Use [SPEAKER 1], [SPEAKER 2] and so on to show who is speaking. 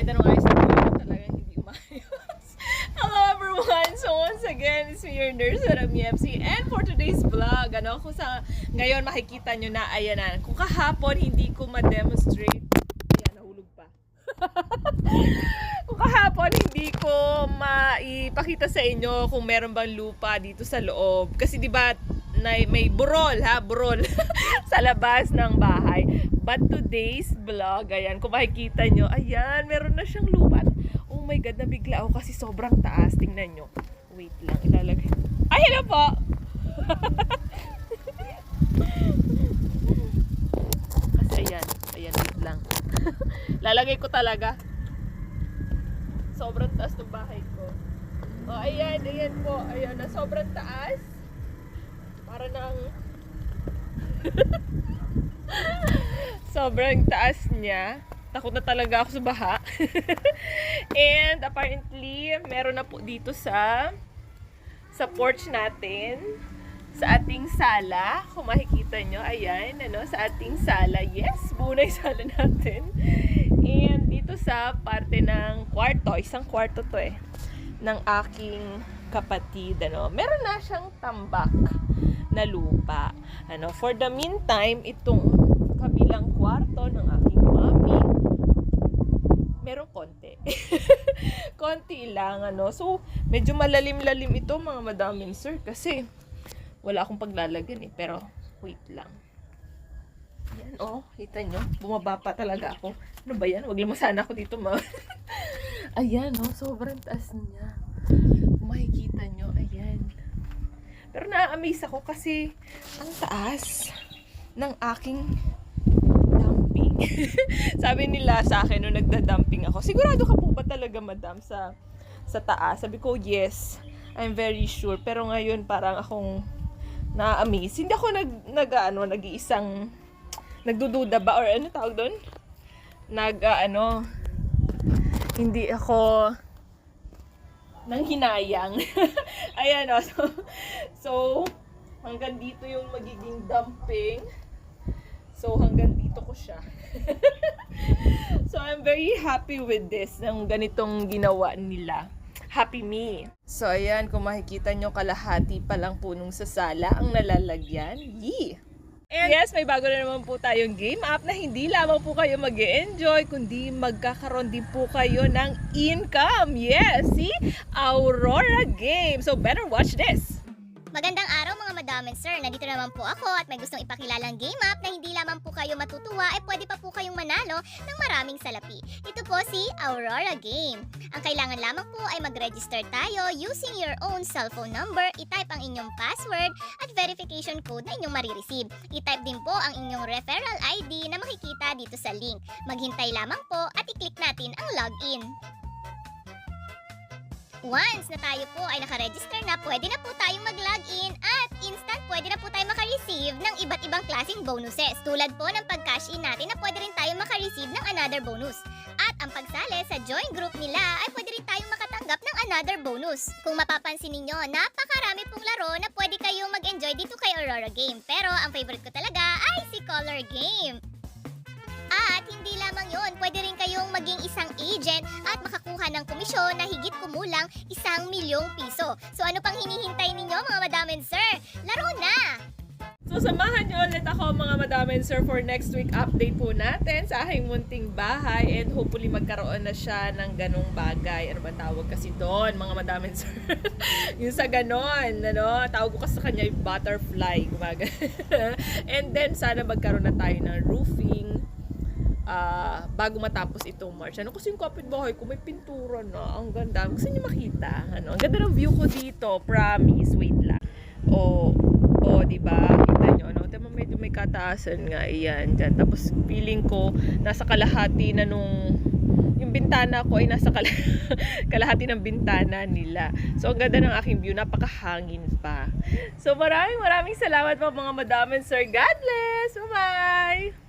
[SPEAKER 1] I don't know guys, talaga hindi umayos. Hello everyone! So once again, it's me, your nurse, Rami FC. And for today's vlog, kung sa ngayon makikita nyo na, ayan na, kung kahapon hindi ko ma-demonstrate, ayan, nahulog pa. Kung kahapon hindi ko maipakita sa inyo kung meron bang lupa dito sa loob. Kasi diba, may burol sa labas ng bahay. But today's vlog, ayan, kung makikita nyo, ayan, meron na siyang lupa. Oh my God, nabigla ako kasi sobrang taas. Tingnan nyo. Wait lang, ilalagay. Ay, hello po! Kasi ayan, wait lang. Lalagay ko talaga. Sobrang taas ng bahay ko. Oh, ayan po. Ayan, na sobrang taas. Para nang sobrang taas niya. Takot na talaga ako sa baha. And apparently, meron na po dito sa porch natin, sa ating sala. Kung makikita nyo, ayan, sa ating sala. Yes, buo na yung sala natin. And dito sa parte ng kwarto, isang kwarto to ng aking kapatid, meron na siyang tambak na lupa. For the meantime, itong kabilang kwarto ng aking mami, meron konti. Konti lang, So, medyo malalim-lalim ito, mga madam and sir, kasi wala akong paglalagyan Pero, wait lang. Yan, kita nyo. Bumaba pa talaga ako. Ano ba yan? Wag lang sana ako dito, ma. Ayan, sobrang taas niya. Makikita nyo, ayan. Pero na-amaze ako kasi ang taas ng aking dumping. Sabi nila sa akin nung nagda-dumping ako, sigurado ka po ba talaga, madam, sa taas? Sabi ko, yes, I'm very sure. Pero ngayon parang akong na-amaze. Hindi ako nag-iisang nagdududa ba or ano tawag doon? Hindi ako nang hinayang. Ayan so hanggang dito yung magiging dumping. So hanggang dito ko siya. So I'm very happy with this, ng ganitong ginawa nila. Happy me. So ayan, kung makikita nyo, kalahati pa lang po nung sa sala ang nalalagyan. Yee! And yes, may bago na naman po tayong game app na hindi lamang po kayo mag-e-enjoy, kundi magkakaroon din po kayo ng income. Yes, see? Aurora Game. So better watch this.
[SPEAKER 2] Magandang araw mga madam and sir, nandito naman po ako at may gustong ipakilalang game app na hindi lamang po kayo matutuwa pwede pa po kayong manalo ng maraming salapi. Ito po si Aurora Game. Ang kailangan lamang po ay mag-register tayo using your own cellphone number, i-type ang inyong password at verification code na inyong marireceive. I-type din po ang inyong referral ID na makikita dito sa link. Maghintay lamang po at i-click natin ang login. Once na tayo po ay nakaregister na, pwede na po tayong mag-login at instant pwede na po tayo makareceive ng iba't ibang klaseng bonuses. Tulad po ng pag-cash in natin na pwede rin tayong makareceive ng another bonus. At ang pagsali sa join group nila ay pwede rin tayong makatanggap ng another bonus. Kung mapapansin ninyo, napakarami pong laro na pwede kayong mag-enjoy dito kay Aurora Game. Pero ang favorite ko talaga ay si Color Game. At hindi lamang yon, pwede rin kayong maging isang agent at makakuha ng komisyon na higit kumulang 1,000,000 piso. So ano pang hinihintay ninyo mga madam and sir? Laro na!
[SPEAKER 1] So samahan nyo ulit ako mga madam and sir for next week update po natin sa aking munting bahay and hopefully magkaroon na siya ng ganong bagay. Ano ba tawag kasi doon mga madam and sir? Yung sa ganon, tawag ko kasi sa kanya yung butterfly. And then sana magkaroon na tayo ng roofing bago matapos itong March. Kasi yung kapitbahay ko may pintura na. Ang ganda. Gusto niyo makita? Ang ganda ng view ko dito. Promise. Wait lang. Diba? Kita nyo, medyo may kataasan nga. Iyan, dyan. Tapos feeling ko nasa kalahati na yung bintana ko ay nasa kalahati ng bintana nila. So, ang ganda ng aking view. Napakahangin pa. So, maraming salamat po mga madam and sir. God bless! Bye-bye!